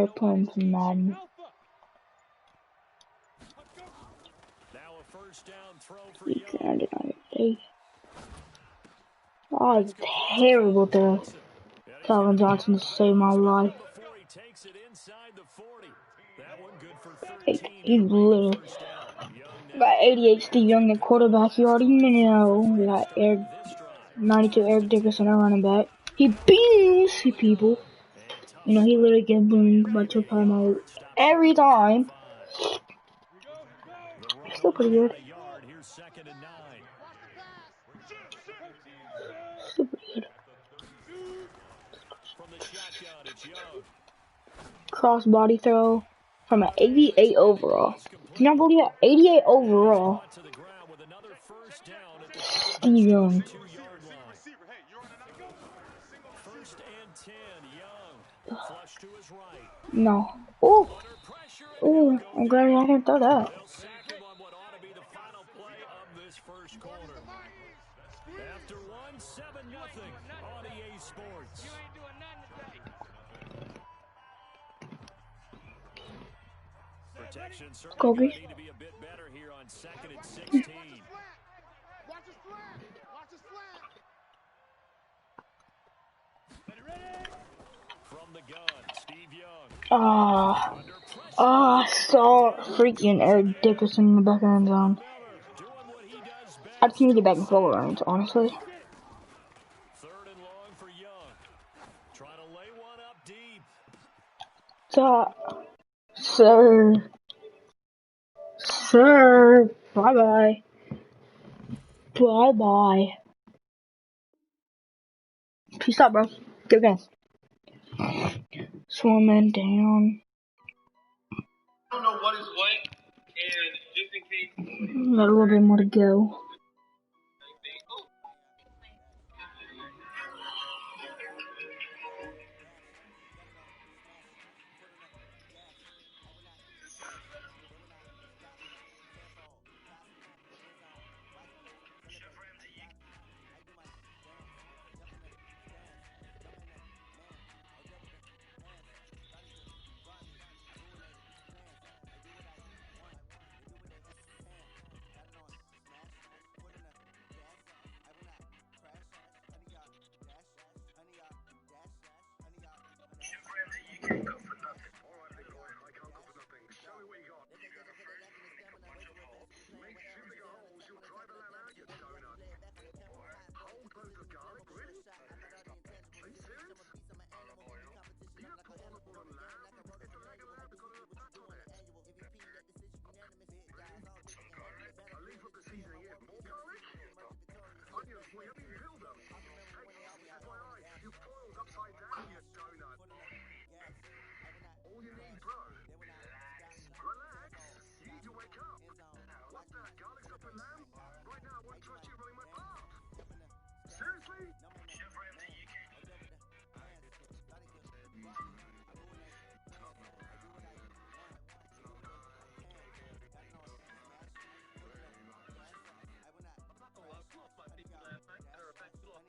start playing some Madden. You can it on your face. Oh, it's terrible to Calvin Johnson to save my life. He literally got 88 Steve Young at quarterback. You already know. We got 92 Eric Dickerson at running back. He beams people. You know, he literally gets boomed by Chip Mode every time. Still pretty good. Still pretty good. Cross body throw from an 88 overall. Can you believe that? 88 overall. Steve Young. No. Oh. Oh, I'm glad I didn't throw that. After 1-7-0 on EA Sports. Protection certainly need to be a bit better here on 2nd and 16. Watch his flat. Watch his flat. From the gun, Steve Young. I saw freaking Eric Dickerson in the back of the end zone. I just need to get back in forward range, honestly. 3rd and long for Young. Trying to lay one up deep. Sir, bye-bye. Bye-bye. Peace out, bro. Good game. Swimming down. I don't know what is what, and just in case. Got a little bit more to go.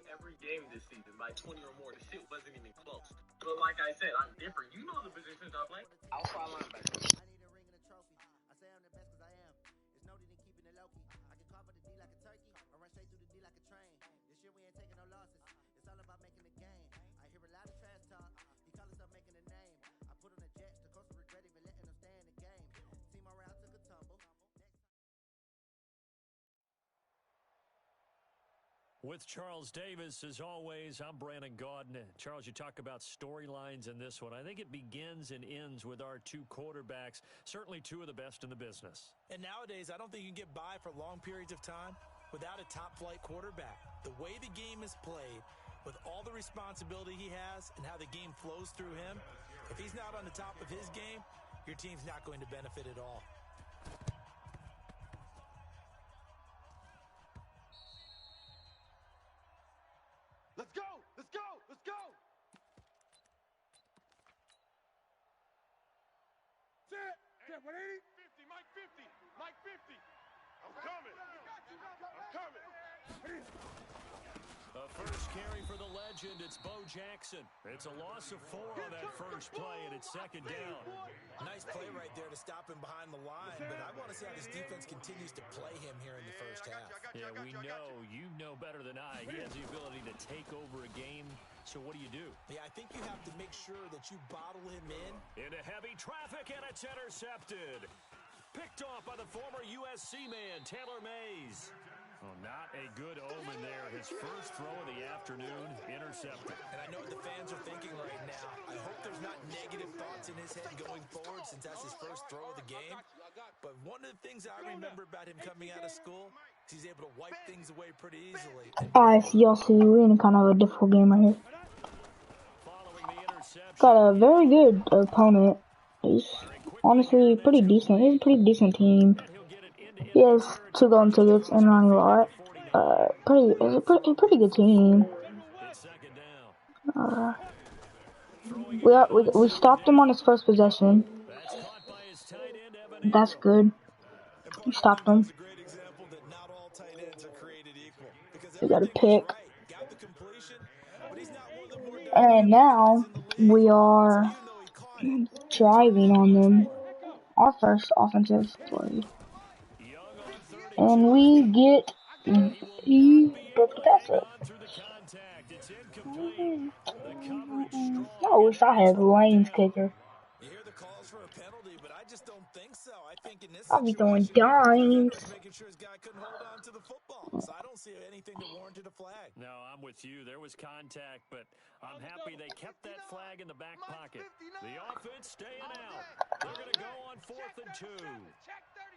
Every game this season by 20 or more. The shit wasn't even close. But like I said, I'm different. You know the positions I play. Outside linebacker. I need a ring and a trophy. I say I'm the best because I am. There's no need in keeping it low-key. I can carve the D like a turkey or run straight through the D like a train. This year we ain't taking no losses. It's all about making the game. I hear a lot of trash talk. He call himself making a name. I put on the Jets. The coach regret even letting them stay in the game. Team morale took a tumble. With Charles Davis, as always, I'm Brandon Gaudin. Charles, you talk about storylines in this one. I think it begins and ends with our two quarterbacks, certainly two of the best in the business. And nowadays, I don't think you can get by for long periods of time without a top-flight quarterback. The way the game is played, with all the responsibility he has and how the game flows through him, if he's not on the top of his game, your team's not going to benefit at all. Let's go! Let's go! Let's go! Set! 180? 50, Mike 50! Mike 50! I'm coming! I'm coming! A first carry for the legend. It's Bo Jackson. It's a loss of 4 on that first play, and it's second down. Nice play right there to stop him behind the line, but I want to see how this defense continues to play him here in the first half. Yeah, we know, you know better than I, he has the ability to take over a game. So what do you do? Yeah, I think you have to make sure that you bottle him in. Into heavy traffic, and it's intercepted. Picked off by the former USC man, Taylor Mays. Oh, not a good omen there. His first throw of the afternoon, intercepted. And I know what the fans are thinking right now. I hope there's not negative thoughts in his head going forward since that's his first throw of the game. But one of the things I remember about him coming out of school is he's able to wipe things away pretty easily. Alright, y'all see, we're in kind of a difficult game right here. Got a very good opponent. He's honestly pretty decent. He's a pretty decent team. He has 2 golden tickets and running a lot. It's a pretty good team. We stopped him on his first possession. That's good. We stopped him. We got a pick. And now we are driving on them. Our first offensive play. And we get he broke the pass up. I wish I had Lane's kicker. You hear the calls for a penalty, but I just don't think so. I think in this I'll be throwing situation, dimes. making sure his guy couldn't hold on to the football. So I don't see anything that warranted a flag. No, I'm with you. There was contact, but I'm happy they kept that flag in the back pocket. The offense staying out. They're going to go on 4th and 2. Check 37.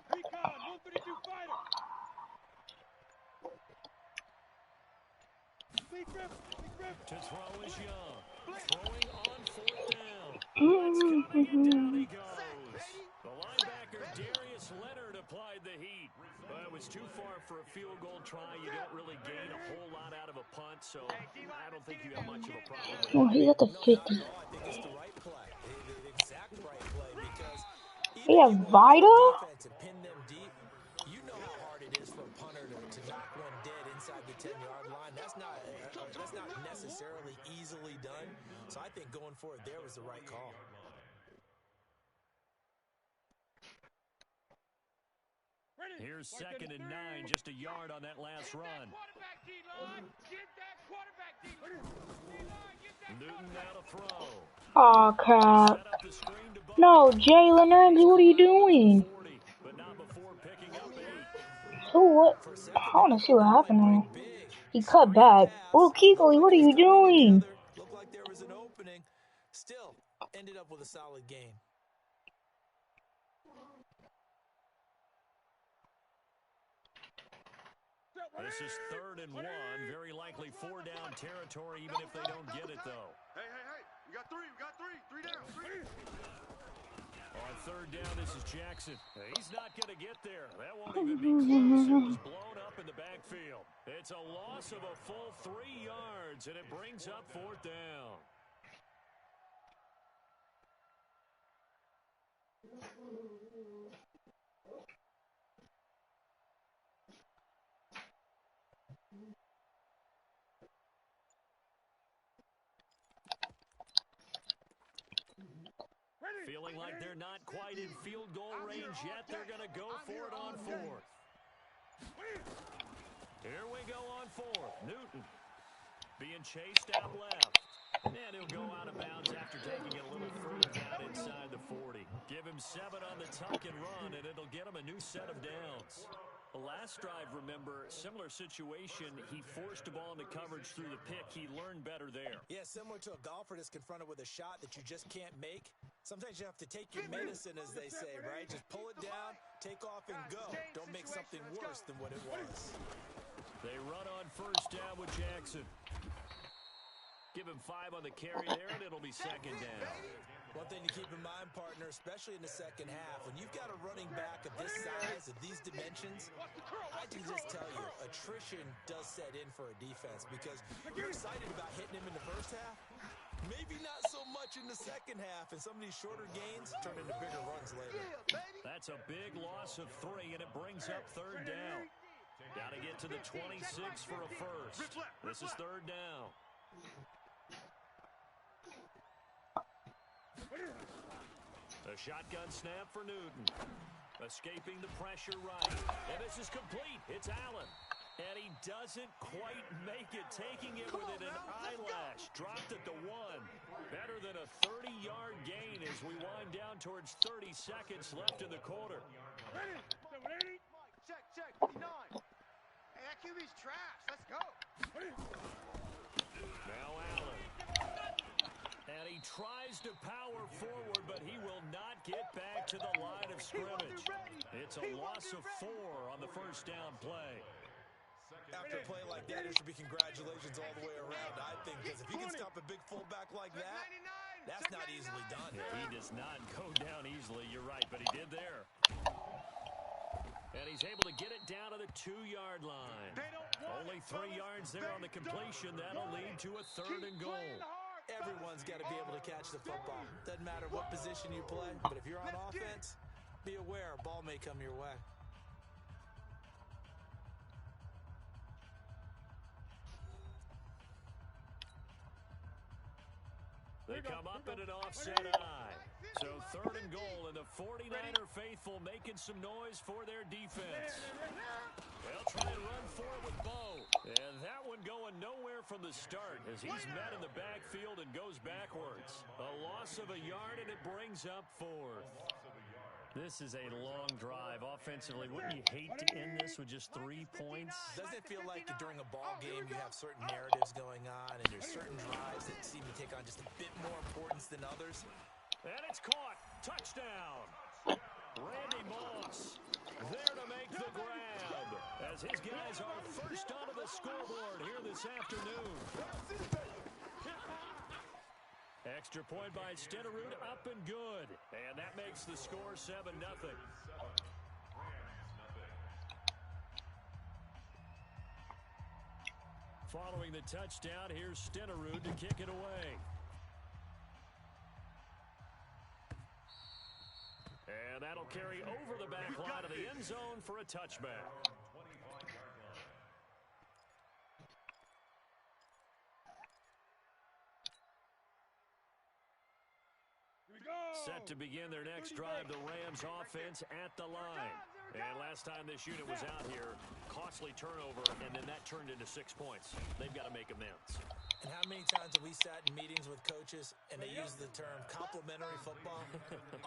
Recon, 132 fighter. To throw is Young. Throwing on 4th down. Let's count it. Down he goes. The linebacker, Darius Leonard, applied the heat. But it was too far for a field goal try. You don't really gain a whole lot out of a punt, so I don't think you have much of a problem with it. Oh, he's at the 50. I think it's the right play. The exact right play, because We have Vida? defense and pin them deep. You know how hard it is for a punter to knock one dead inside the 10-yard line. That's not necessarily easily done. So I think going for it there was the right call. Here's 2nd and 9, just a yard on that last run. Newton now to throw. Aw, crap. No, Jalen Ramsey, what are you doing? But not before picking up 8. So what? I want to see what happened there. He cut back. Oh, Keekly, what are you doing? Looked like there was an opening. Still ended up with a solid game. This is 3rd and 1. Very likely 4-down territory, even if they don't get it, though. Hey. We got 3. Three down. On 3rd down, this is Jackson. He's not going to get there. That won't even be close. It was blown up in the backfield. It's a loss of a full 3 yards, and it brings up 4th down. Feeling like they're not quite in field goal range yet. They're going to go for it on 4th. Here we go on 4th. Newton being chased out left. And he'll go out of bounds after taking it a little further down inside the 40. Give him 7 on the tuck and run, and it'll get him a new set of downs. The last drive, remember, similar situation. He forced the ball into coverage through the pick. He learned better there. Yeah, similar to a golfer that's confronted with a shot that you just can't make. Sometimes you have to take your medicine, as they say, right? Just pull it down, take off, and go. Don't make something worse than what it was. They run on 1st down with Jackson. Give him 5 on the carry there, and it'll be 2nd down. One thing to keep in mind, partner, especially in the second half, when you've got a running back of this size, of these dimensions, I can just tell you, attrition does set in for a defense because you're excited about hitting him in the first half. Maybe not so much in the second half, and some of these shorter gains turn into bigger runs later. That's a big loss of 3, and it brings up 3rd down. Got to get to the 26 for a first. This is third down. A shotgun snap for Newton. Escaping the pressure right. And this is complete. It's Allen. And he doesn't quite make it, taking it within an eyelash. Dropped at the 1. Better than a 30-yard gain as we wind down towards 30 seconds left in the quarter. Ready? Check. 9. Hey, that QB's trash. Let's go. Now Allen. And he tries to power forward, but he will not get back to the line of scrimmage. It's a loss of 4 on the first down play. After a play like that, there should be congratulations all the way around, I think, because if you can stop a big fullback like that, that's not easily done. Yeah, he does not go down easily, you're right, but he did there. And he's able to get it down to the 2-yard line. Only 3 yards there on the completion. That'll lead to a 3rd and goal. Everyone's got to be able to catch the football. Doesn't matter what position you play, but if you're on offense, be aware a ball may come your way. They come up in an offset eye. So 3rd and goal, and the 49er faithful making some noise for their defense. They'll try and run for it with Bo. And that one going nowhere from the start as he's met in the backfield and goes backwards. A loss of a yard, and it brings up 4th. This is a long drive offensively. Wouldn't you hate to end this with just 3 points? Doesn't it feel like during a ball game you have certain narratives going on and there's certain drives that seem to take on just a bit more importance than others? And it's caught. Touchdown. Randy Moss there to make the grab as his guys are first onto the scoreboard here this afternoon. Extra point by Stenerud, up and good. And that makes the score 7-0. Following the touchdown, here's Stenerud to kick it away. And that'll carry over the back line of the end zone for a touchback. Set to begin their next drive, the Rams offense at the line. And last time this unit was out here, costly turnover, and then that turned into 6 points. They've got to make amends. And how many times have we sat in meetings with coaches and they use the term complementary football?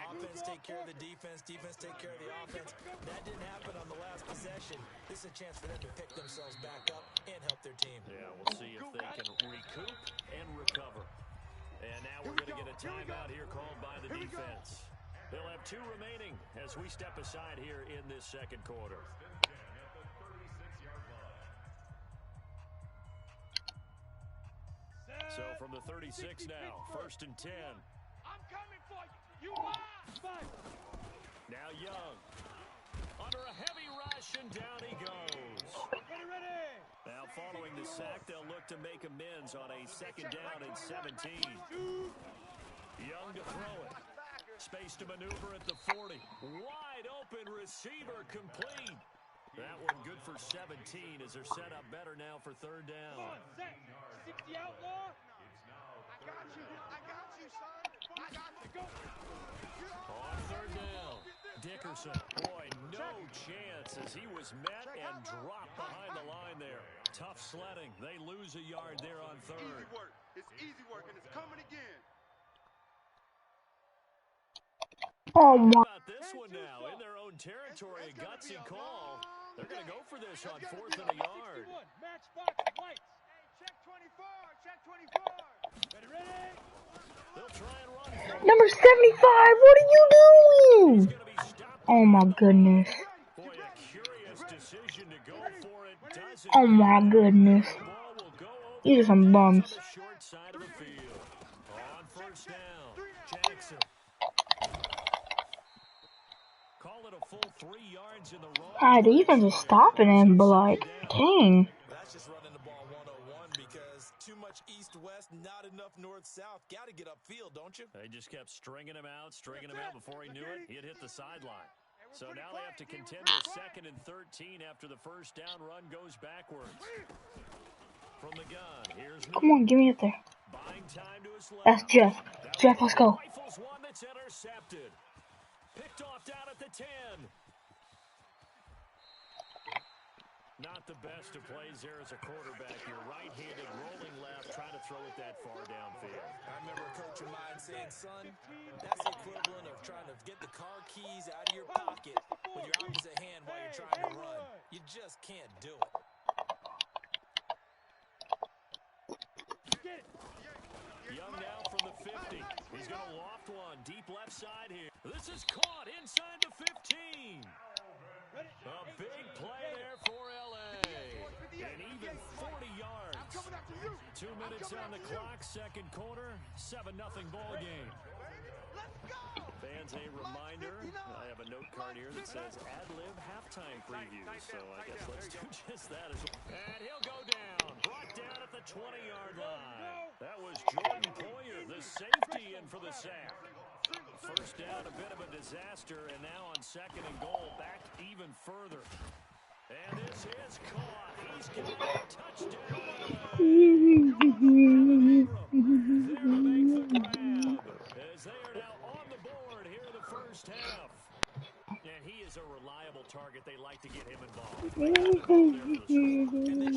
Offense take care of the defense, defense take care of the offense. That didn't happen on the last possession. This is a chance for them to pick themselves back up and help their team. Yeah, we'll see if they can recoup and recover. And now we're going to get a timeout here called by the defense. They'll have 2 remaining as we step aside here in this second quarter. So from the 36 now, 1st and 10. I'm coming for you. You lie. Now Young. Under a heavy rush, and down he goes. Ready. Now following the sack, they'll look to make amends on a 2nd down and 17. Young to throw it. Space to maneuver at the 40. Wide open receiver complete. That one good for 17 as they're set up better now for 3rd down. Come on, set. 60 outlaw. I got you, son. I got you. Go. On 3rd down, Dickerson. Boy, no chance as he was met and dropped behind the line there. Tough sledding. They lose a yard there on 3rd. Easy work. It's easy work, and it's coming again. Oh my. How about this one now? In their own territory, a gutsy call. They're going to go for this on 4th and a yard. Match box lights. Hey, check 24. Check 24. Ready. They'll try and run for it. Number 75, what are you He's doing? going to be stopped. Oh my goodness. Boy, a curious decision to go for it. Doesn't. Oh my goodness. The ball will go over These are some bums. to the short side of the field. On 1st down, Jackson. Call it a full 3 yards in the wrong. Ah, the defense is stopping him, but like, dang. That's just running the ball 101 because too much east-west, not enough north-south. Got to get upfield, don't you? They just kept stringing him out before he knew it. He'd hit the sideline. Hey, So now they have to contend with 2nd and 13 after the first down run goes backwards. From the gun, here's Come on, give me it there. buying time to his left. That's Jeff. Jeff, let's go. Rifles one that's intercepted. Picked off down at the 10. Not the best of plays there as a quarterback. You're right-handed, rolling left, trying to throw it that far downfield. I remember a coach of mine saying, son, that's the equivalent of trying to get the car keys out of your pocket with your opposite hand while you're trying to run. You just can't do it. Young now from the 50. He's going to loft one. Deep left side here. This is caught inside the 15. A big play there for L.A. An even 40 yards. 2 minutes on the clock, second quarter, 7-0 ball game. Fans, a reminder, I have a note card here that says ad-lib halftime preview, so I guess let's do just that as well. And he'll go down, brought down at the 20-yard line. That was Jordan Poyer, the safety, in for the sack. First down, a bit of a disaster, and now on 2nd and goal, back even further. And this is caught. He's got a touchdown. There to make the grab, as they are now on the board here in the first half. And he is a reliable target. They like to get him involved. And they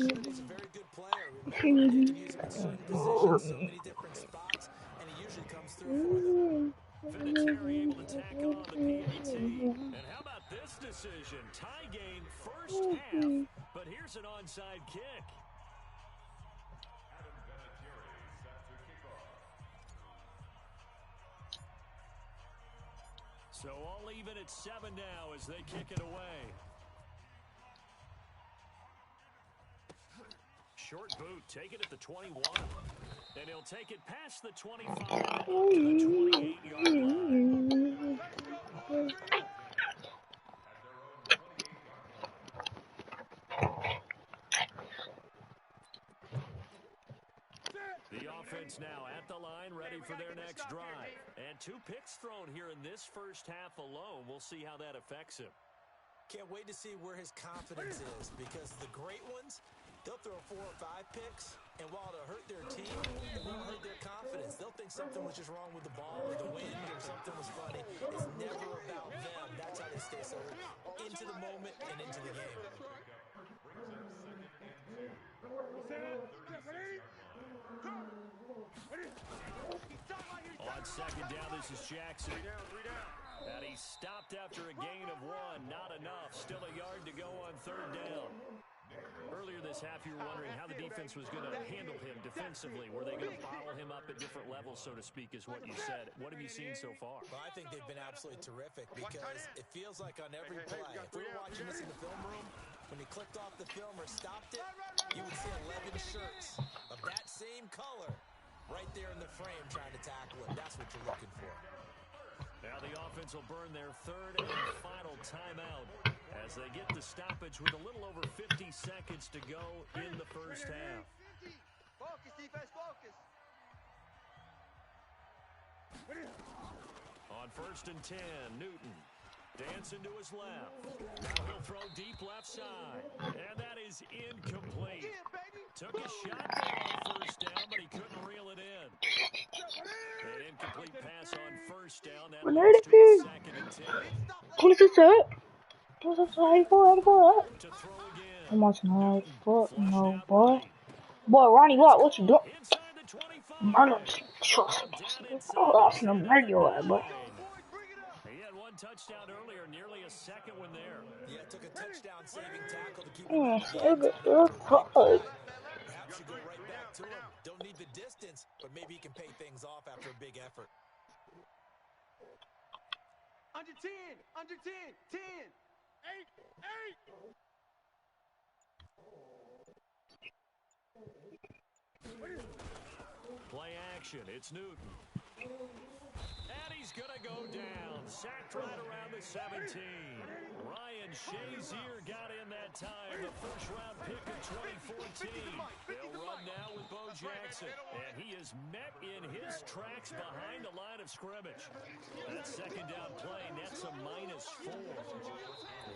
should. He's a very good player. Remember, they can use him in certain positions, so many different spots, and he usually comes through for them. Vinatieri able to tack on the PAT. And how about this decision? Tie game first half, but here's an onside kick. So all even at 7 now as they kick it away. Short boot, take it at the 21. And he'll take it past the 25 and up to the 28-yard line. The offense now at the line, ready for their next drive. And 2 picks thrown here in this first half alone. We'll see how that affects him. Can't wait to see where his confidence is, because the great ones, they'll throw 4 or 5 picks, and while it'll hurt their team, it won't hurt their confidence. They'll think something was just wrong with the ball or the wind or something was funny. It's never about them. That's how they stay so into the moment and into the game. On 2nd down, this is Jackson. And he stopped after a gain of 1. Not enough. Still a yard to go on 3rd down. Earlier this half, you were wondering how the defense was going to handle him defensively. Were they going to bottle him up at different levels, so to speak, is what you said. What have you seen so far? Well, I think they've been absolutely terrific, because it feels like on every play, if we were watching this in the film room, when he clicked off the film or stopped it, you would see 11 shirts of that same color right there in the frame trying to tackle it. That's what you're looking for. Now the offense will burn their 3rd and final timeout as they get the stoppage with a little over 50 seconds to go in the first half. Focus, defense, focus. On 1st and 10, Newton dancing to his left. Now he'll throw deep left side. And that is incomplete. Took a shot there on 1st down, but he couldn't reel it in. An incomplete pass on 1st down. That leads to a 2nd and 10. What is this at? What's this? How you for that? To throw again. I'm watching highlights, but no, boy. Boy, Ronnie, what you doing? Inside the 25. Murder, trust me. Oh, that's an regular, boy. He had 1 touchdown earlier, nearly a 2nd one there. Yeah, took a touchdown-saving tackle to keep him Yeah, out of the so end zone. good. Perhaps you go right back to him. Don't need the distance, but maybe he can pay things off after a big effort. Under 10, under 10, 10. 8, 8. Play action. It's Newton. And he's going to go down. sacked right around the 17. Ryan Shazier got in that time, the first-round pick of 2014. They'll run now with Bo Jackson, and he is met in his tracks behind the line of scrimmage. That second down play nets a -4.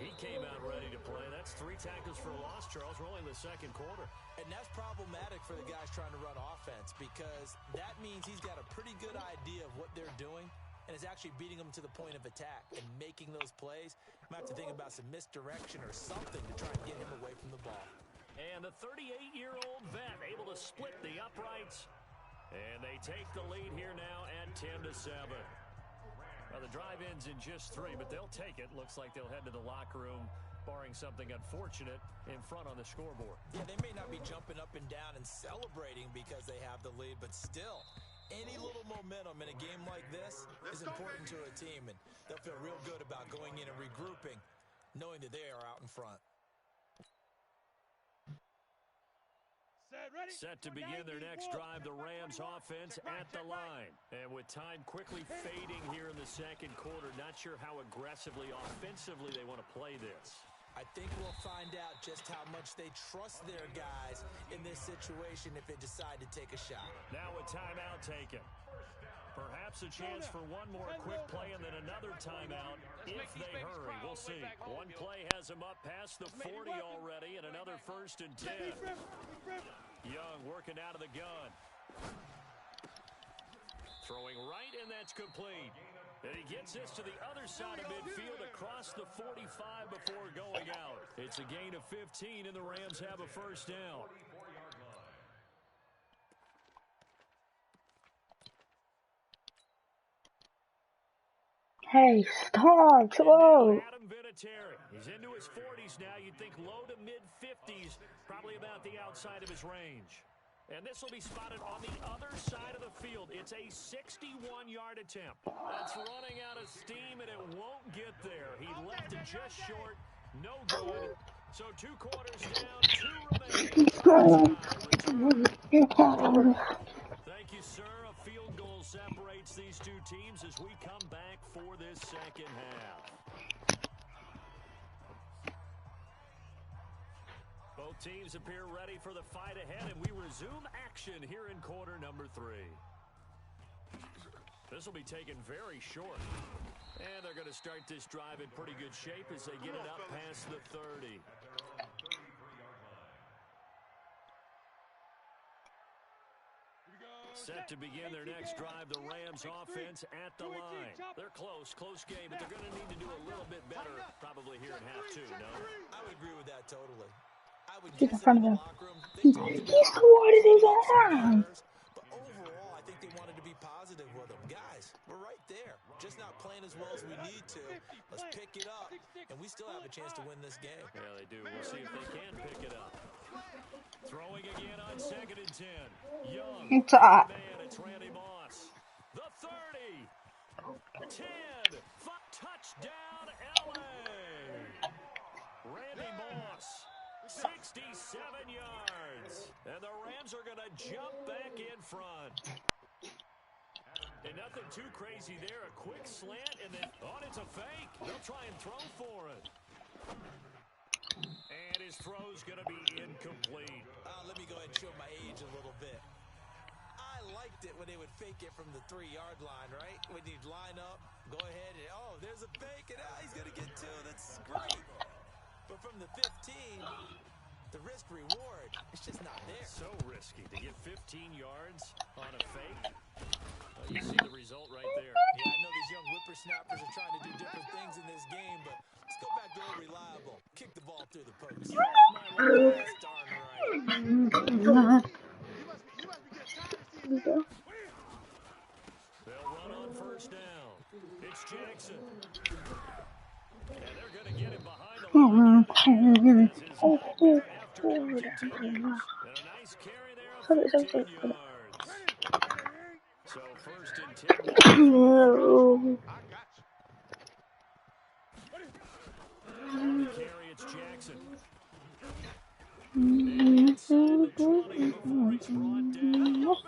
He came out ready to play. That's 3 tackles for a loss, Charles. We're only in the second quarter. And that's problematic for the guys trying to run offense because that means he's got a pretty good idea of what they're doing and is actually beating them to the point of attack and making those plays. Might have to think about some misdirection or something to try and get him away from the ball. And the 38-year-old vet able to split the uprights. And they take the lead here now at 10-7. Well, the drive ends in just 3, but they'll take it. Looks like they'll head to the locker room, barring something unfortunate, in front on the scoreboard. Yeah, they may not be jumping up and down and celebrating because they have the lead, but still, any little momentum in a game like this is important to a team, and they'll feel real good about going in and regrouping, knowing that they are out in front. Set to begin their next drive, the Rams offense at the line. And with time quickly fading here in the second quarter, not sure how aggressively, offensively they want to play this. I think we'll find out just how much they trust their guys in this situation if they decide to take a shot. Now a timeout taken. Perhaps a chance for one more quick play and then another timeout if they hurry. We'll see. One play has them up past the 40 already and another 1st and 10. Young working out of the gun. Throwing right, and that's complete. And he gets this to the other side of midfield across the 45 before going out. It's a gain of 15, and the Rams have a first down. Hey, stop, whoa. Adam Vinatieri. He's into his 40s now. You'd think low to mid-50s, probably about the outside of his range. And this will be spotted on the other side of the field. It's a 61-yard attempt. That's running out of steam, and it won't get there. He left it just short. No good. So 2 quarters down, 2 remaining. Thank you, sir. A field goal separates these two teams as we come back for this second half. Both teams appear ready for the fight ahead, and we resume action here in quarter number 3. This will be taken very short. And they're going to start this drive in pretty good shape as they get it up past the 30. Set to begin their next drive, the Rams offense at the line. They're close game, but they're going to need to do a little bit better probably here in half 2, no? I would agree with that totally. I would Get in guess front of in the him. locker room, He swatted his arm. but overall, I think they wanted to be positive with them. Guys, we're right there. Just not playing as well as we need to. Let's pick it up, and we still have a chance to win this game. Yeah, they do. We'll see if they can pick it up. Throwing again on 2nd and 10. Young. It's hot. Man, it's Randy Moss. The 30. 10. Touchdown, L.A. Randy Moss. 67 yards. And the Rams are going to jump back in front. And nothing too crazy there. A quick slant, and then, it's a fake. They'll try and throw for it. And his throw's going to be incomplete. Let me go ahead and show my age a little bit. I liked it when they would fake it from the 3-yard line, right? When you'd line up, go ahead, and, there's a fake, and he's going to get 2. That's great. But from the 15, the risk-reward, it's just not there. So risky to get 15 yards on a fake. Well, you see the result right there. Yeah, I know these young whippersnappers are trying to do different things in this game, but let's go back to a reliable. Kick the ball through the post. That's darn right. They'll run on first down. It's Jackson. And they're going to get him behind the line. And a nice carry there of 15 yards. So 1st and 10. On the carry, it's Jackson. That's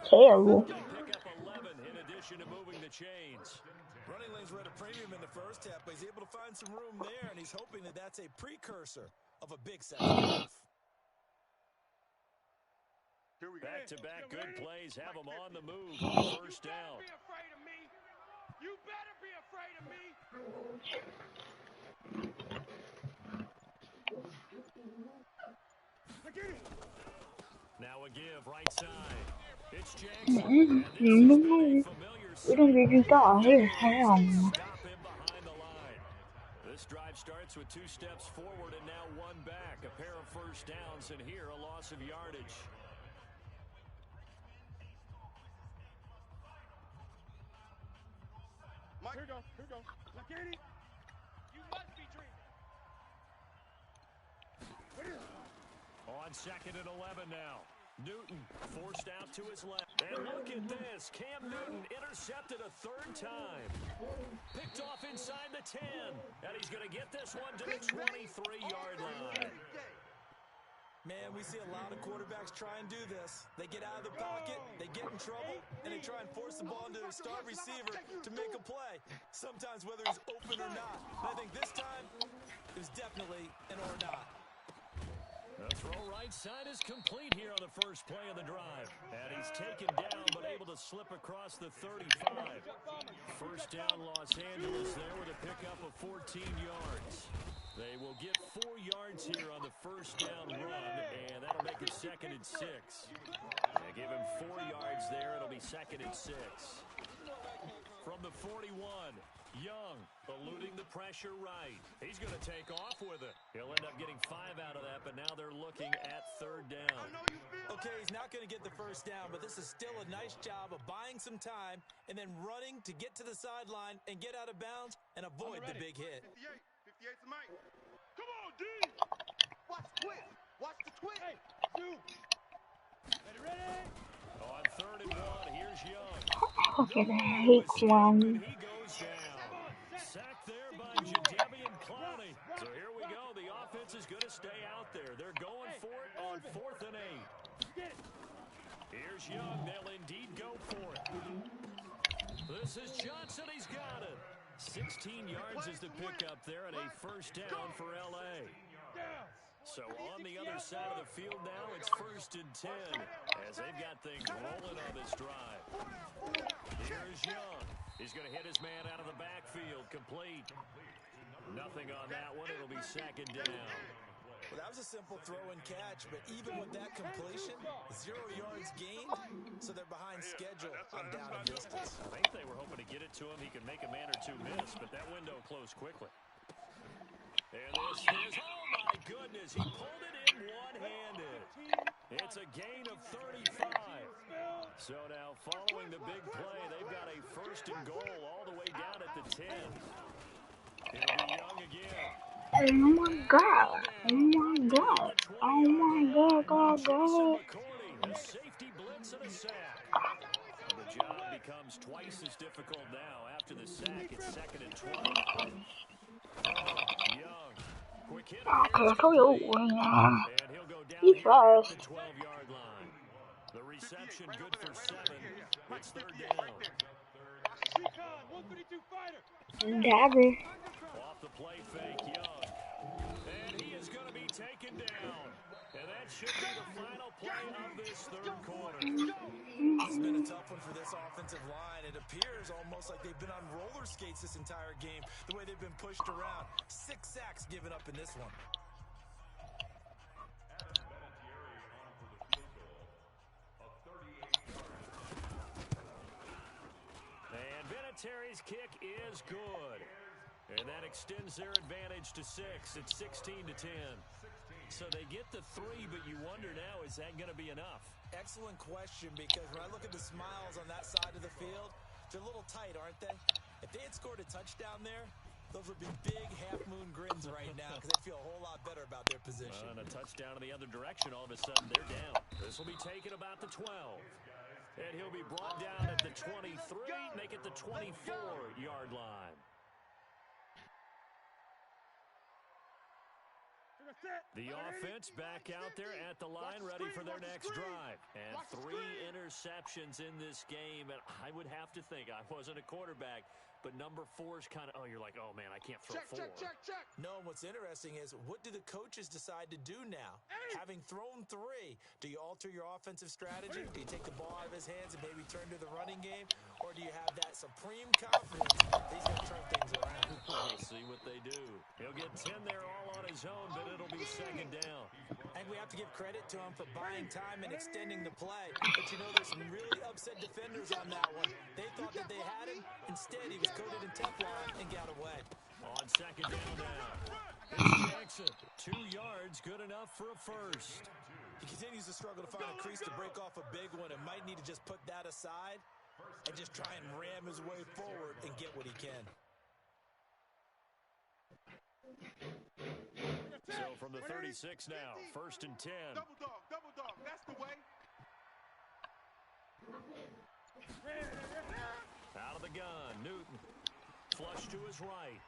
terrible. Pick up 11 in addition to moving the chains. Running lanes were at a premium in the first half, but he's able to find some room there, and he's hoping that that's a precursor of a big second half. Back-to-back good plays have them on the move on first down. You better be afraid of me. Now a give right side. It's Jackson. We don't get you thought here. Hang. Stop him behind the line. This drive starts with 2 steps forward and now 1 back. A pair of first downs, and here a loss of yardage. Here we go. Lakini, you must be dreaming. On 2nd and 11 now. Newton forced out to his left. And look at this. Cam Newton intercepted a 3rd time. Picked off inside the 10. And he's going to get this one to the 23-yard line. Man, we see a lot of quarterbacks try and do this. They get out of the pocket, they get in trouble, and they try and force the ball into their star receiver to make a play. Sometimes whether he's open or not. And I think this time, it was definitely an or not. The throw right side is complete here on the first play of the drive. And he's taken down but able to slip across the 35. First down Los Angeles there with a pickup of 14 yards. They will get 4 yards here on the first down run, and that'll make it 2nd and 6. They give him 4 yards there. It'll be 2nd and 6. From the 41, Young eluding the pressure right. He's going to take off with it. He'll end up getting 5 out of that, but now they're looking at 3rd down. Okay, he's not going to get the first down, but this is still a nice job of buying some time and then running to get to the sideline and get out of bounds and avoid the big hit. 58's the mic. Come on, D. Watch the twist. Watch the twist. Hey, 2. Ready? On 3rd and 1, here's Young. Fucking hate clown. He goes down. Sacked there by Jadeveon Clowney. So here we go. The offense is going to stay out there. They're going for it on 4th and 8. Here's Young. They'll indeed go for it. This is Johnson. He's got it. 16 yards is the pickup there and a first down for L.A. So on the other side of the field now, it's 1st and 10 as they've got things rolling on this drive. Here's Young. He's going to hit his man out of the backfield. Complete. Nothing on that one. It'll be 2nd down. Well, that was a simple throw and catch, but even with that completion, 0 yards gained, so they're behind schedule on down and distance. I think they were hoping to get it to him. He could make a man or 2 miss, but that window closed quickly. And this is, oh my goodness, he pulled it in one-handed. It's a gain of 35. So now following the big play, they've got a 1st and goal all the way down at the 10. It'll be Young again. Oh my god. Oh my god. Oh my god, god. A safety blitz and a sack. And the job becomes twice as difficult now after the sack. It's 2nd and 20. Young. Quick hit. Okay, throw you. And he'll go down He's here at fast. the 12-yard line. The reception good for 7. It's 3rd down. Recon, 132 fighter. Dagger. Off the play fake, Young. And he is going to be taken down. And that should be the final play of this 3rd quarter. This has been a tough one for this offensive line. It appears almost like they've been on roller skates this entire game, the way they've been pushed around. 6 sacks given up in this one. And Vinatieri's kick is good. And that extends their advantage to 6. It's 16 to 10. So they get the 3, but you wonder now, is that going to be enough? Excellent question, because when I look at the smiles on that side of the field, they're a little tight, aren't they? If they had scored a touchdown there, those would be big half-moon grins right now because they feel a whole lot better about their position. And a touchdown in the other direction, all of a sudden they're down. This will be taken about the 12. And he'll be brought down at the 23, make it the 24-yard line. The offense back out there at the line, ready for their next drive. And 3 interceptions in this game. And I would have to think, I wasn't a quarterback, but number 4 is kind of, oh, you're like, oh, man, I can't throw 4. Check. No, and what's interesting is, what do the coaches decide to do now? Having thrown 3, do you alter your offensive strategy? Do you take the ball out of his hands and maybe turn to the running game? Or do you have that supreme confidence that he's going to turn things around? We'll see what they do. He'll get 10 there all on his own, but it'll be second down. And we have to give credit to him for buying time and extending the play. But you know, there's some really upset defenders on that one. They thought that they had him. Instead, he was coated in Teflon and got away. On second down now, it's Jackson. 2 yards, good enough for a first. He continues to struggle to find a crease to break off a big one and might need to just put that aside and just try and ram his way forward and get what he can. So from the 36 now, first and 10. Double dog, that's the way. Out of the gun, Newton. Flush to his right.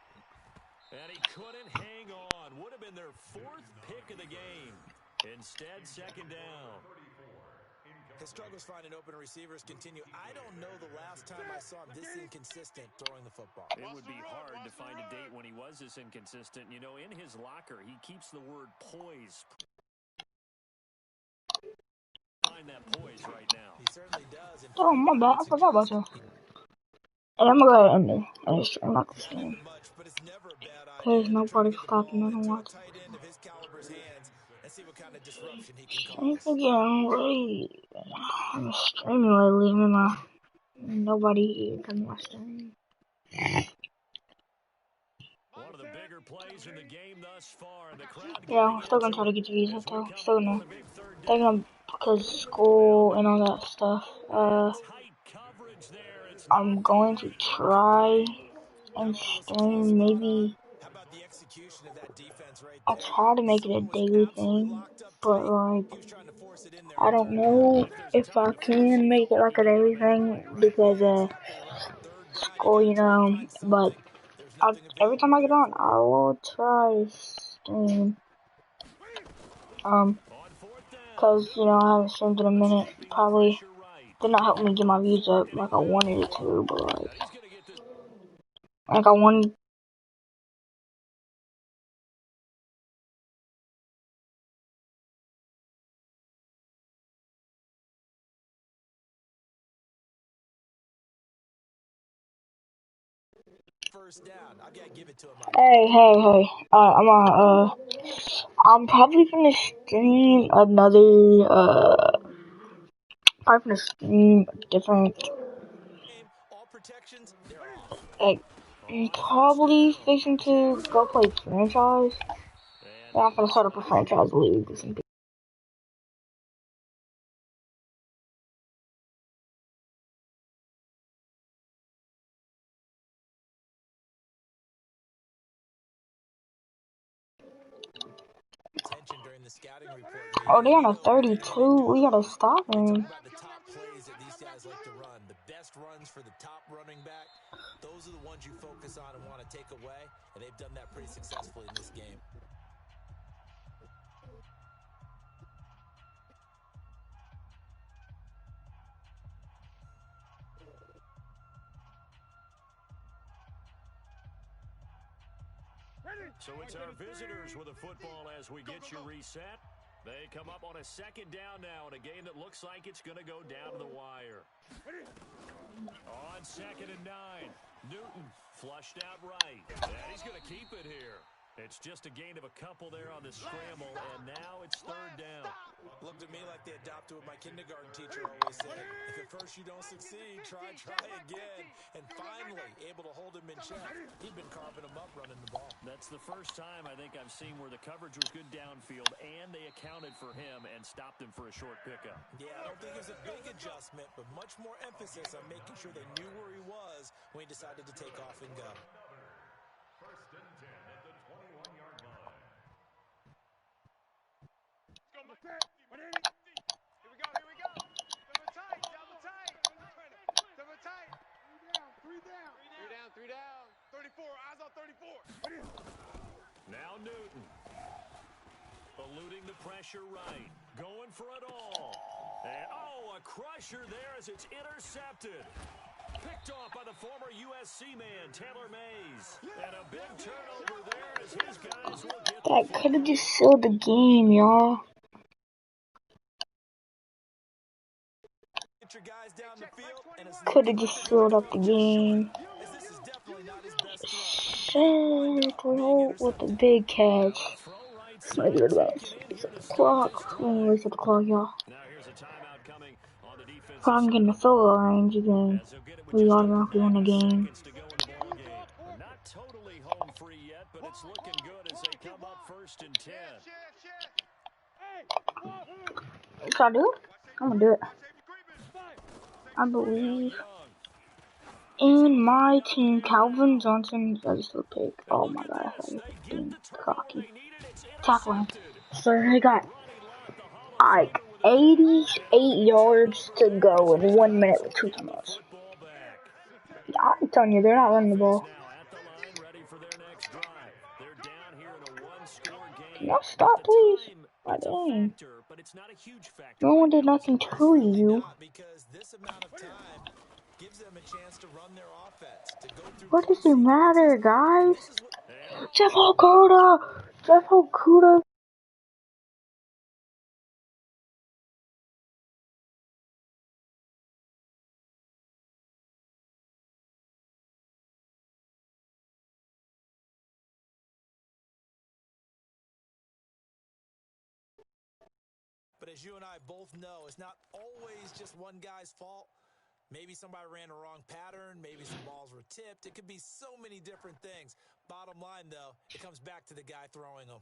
And he couldn't hang on. Would have been their 4th pick of the game. Instead, second down. His struggles finding open receivers continue. I don't know the last time I saw him this inconsistent throwing the football. It would be hard to find a date when he was this inconsistent. You know, in his locker, he keeps the word poise. Find that poise right now. He certainly does. Oh, my bad. I forgot about you. Hey, I'm gonna go ahead and end the stream out this game. Because nobody's stopping me to watch. Ain't getting late. I'm streaming lately, and nobody here can watch stream. One of the bigger plays in the game thus far. The crowd yeah, I'm still gonna try to get the views up though. Still gonna, because school and all that stuff. I'm going to try and stream maybe. I'll try to make it a daily thing, but like, I don't know if I can make it like a daily thing because school, you know, but every time I get on, I will try stream. Cause, you know, I haven't streamed in a minute. Probably did not help me get my views up like I wanted it to, but like I wanted. First down. I gotta give it to him. Hey. I'm probably gonna stream another, probably gonna stream different, like, probably fixing to go play franchise. Yeah, I'm gonna start up a franchise league with some people. Oh, they're on a 32. We gotta stop him. The best runs for the top running back, those are the ones you focus on and want to take away, and they've done that pretty successfully in this game. So it's our visitors with a football as we get you reset. They come up on a second down now in a game that looks like it's going to go down to the wire. On second and 9, Newton flushed out right. And he's going to keep it here. It's just a gain of a couple there on the scramble, and now it's third down. Looked at me like they adopted what my kindergarten teacher always said. If at first you don't succeed, try again. And finally, able to hold him in check. He'd been carving him up running the ball. That's the first time I think I've seen where the coverage was good downfield, and they accounted for him and stopped him for a short pickup. Yeah, I don't think it was a big adjustment, but much more emphasis on making sure they knew where he was when he decided to take off and go. First and 10 at the 21-yard line. Here we go. Double tight. Double tight. Three down. 34, eyes on 34. Now Newton. Eluding the pressure right. Going for it all. And, a crusher there as it's intercepted. Picked off by the former USC man, Taylor Mays. And a big turnover there as his guys will get That the could have football. just sealed the game, y'all. Get your guys down the field, and it's Could have looking like just they're going to sealed up throw the just short, game. as this is definitely not his best throw. And it wind Shit, up being with the intercepted. big Well, catch. a throw right My side good taken bounce. in here Set to the start this clock. I'm gonna drive. reset the clock, y'all. Now here's a timeout coming on the If defensive I'm side getting of the the field ball. goal range again, As he'll get it with we just over automatically win the 90 game. seconds to go in the ball game. They're not totally home free yet, but it's looking good as they come up 1st and 10. What should I do? I'm gonna do it. I Now believe Young. in my team, Calvin Johnson. I just a pick. And Oh look my at god, this. I'm They get being the turnover cocky. they needed. It's Tackle him. intercepted. So I got Ronnie Lott, the Hall of like Famer with a catch. And a 88 big yards turnover to there as go in his 1 guys minute with will 2 get the timeouts. football back. I'm telling you, they're not running the Offense ball. now at the line, ready for their next drive. They're down here in a one-score Can game. y'all But stop, the please? time, God it's a dang. factor, but it's not a huge factor No right one did now, is it? nothing to Really you. not, because this amount of time gives them a chance to run their offense, to go through What play does it sequences. matter, And guys? this is what... And Jeff Okuda! Jeff Okuda! But as you and I both know, it's not always just one guy's fault. Maybe somebody ran a wrong pattern. Maybe some balls were tipped. It could be so many different things. Bottom line, though, it comes back to the guy throwing them.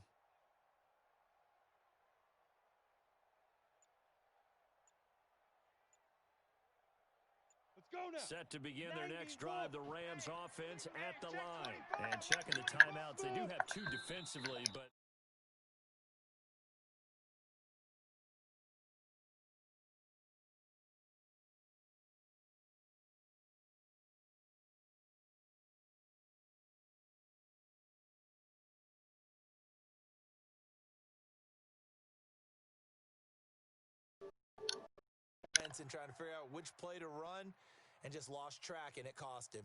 set to begin their next drive, the Rams offense at the line. And checking the timeouts, they do have 2 defensively, but... And trying to figure out which play to run and just lost track, and it cost him.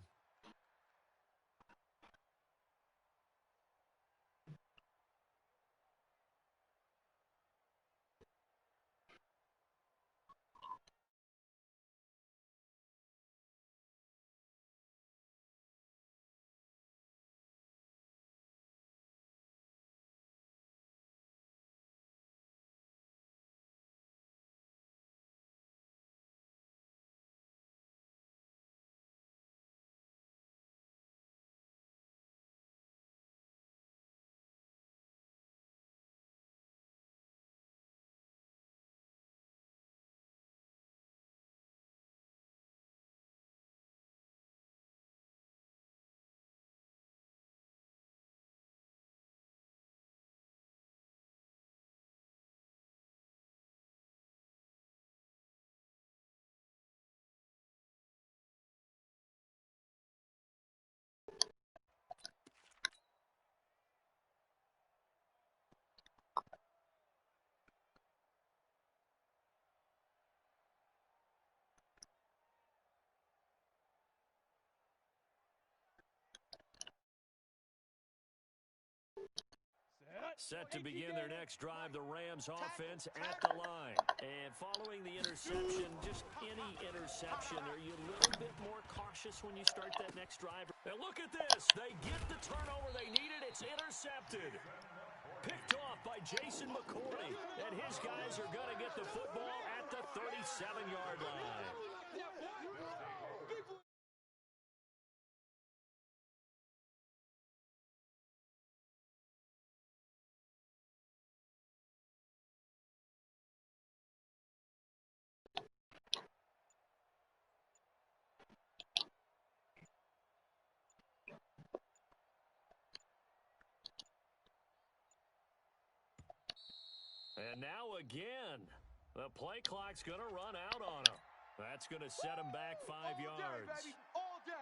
Set to begin their next drive, the Rams offense at the line. And following the interception, just any interception, are you a little bit more cautious when you start that next drive? And look at this. They get the turnover they needed. It's intercepted. Picked off by Jason McCourty. And his guys are going to get the football at the 37-yard line. And now again, the play clock's going to run out on him. That's going to set him back 5 yards. All day.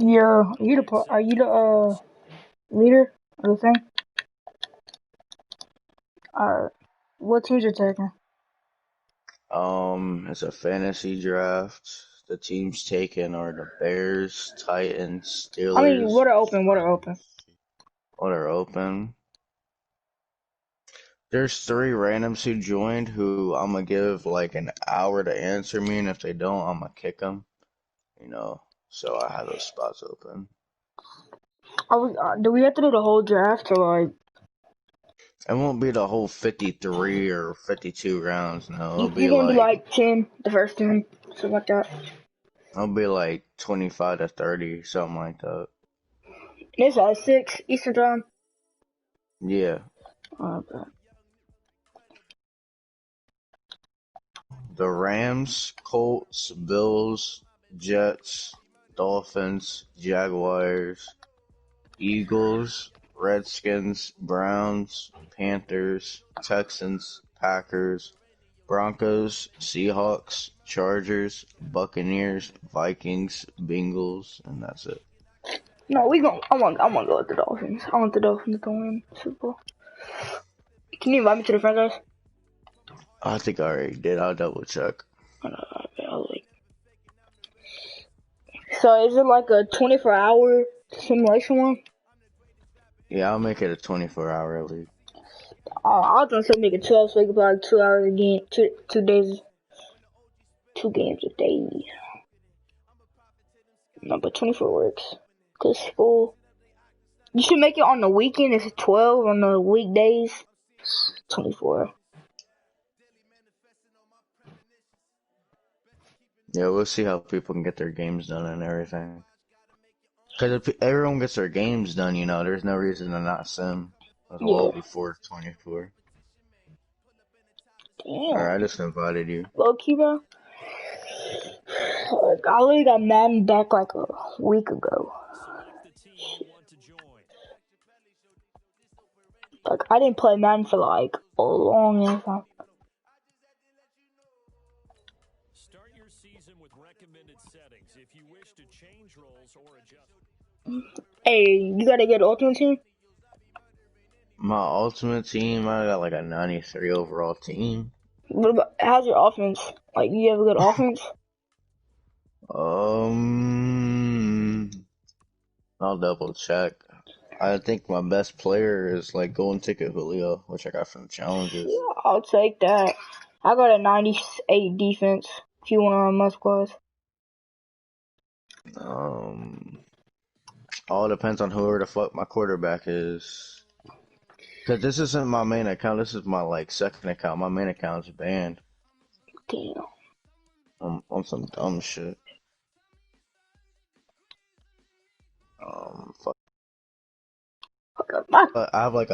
Are you the leader of the thing? What teams are taking? It's a fantasy draft. The teams taken are the Bears, Titans, I mean, Steelers. what are open? What are open? What are open? There's three randoms who joined who I'm gonna give like an hour to answer me, and if they don't, I'm gonna kick them. You know, so I have those spots open. Do we have to do the whole draft or like? It won't be the whole 53 or 52 rounds. No, You gonna do like 10, the first 10, something like that. it'll be like 25 to 30, something like that. It's at 6 Eastern time. Yeah. Okay. The Rams, Colts, Bills, Jets, Dolphins, Jaguars, Eagles, Redskins, Browns, Panthers, Texans, Packers, Broncos, Seahawks, Chargers, Buccaneers, Vikings, Bengals, and that's it. No, I want to go with the Dolphins. I want the Dolphins to win Super Bowl. Can you invite me to the franchise? I think I already did. I'll double check. So is it like a 24-hour simulation one? Yeah, I'll make it a 24-hour league. I was gonna say make it 12 so we could play like 2 hours a game, 2 days, 2 games a day. No, but 24 works. Cause school. You should make it on the weekend. It's 12 on the weekdays. 24. Yeah, we'll see how people can get their games done and everything. Because if everyone gets their games done, you know, there's no reason to not sim. It'll all be 424. Damn. Alright, I just invited you. Low key, bro. Like, I literally got Madden back like a week ago. Like, I didn't play Madden for like a long ass time. Start your season with recommended settings if you wish to change roles or adjust. Hey, you gotta get Ultimate Team? My ultimate team, I got like a 93 overall team. What about, how's your offense? Like, you have a good offense? I'll double check. I think my best player is like Golden Ticket Julio, which I got from the challenges. Yeah, I'll take that. I got a 98 defense if you want to run my squads. All depends on whoever the fuck my quarterback is. Cause this isn't my main account, this is my like second account. My main account's banned. Damn. On some dumb shit. Fuck. My I have like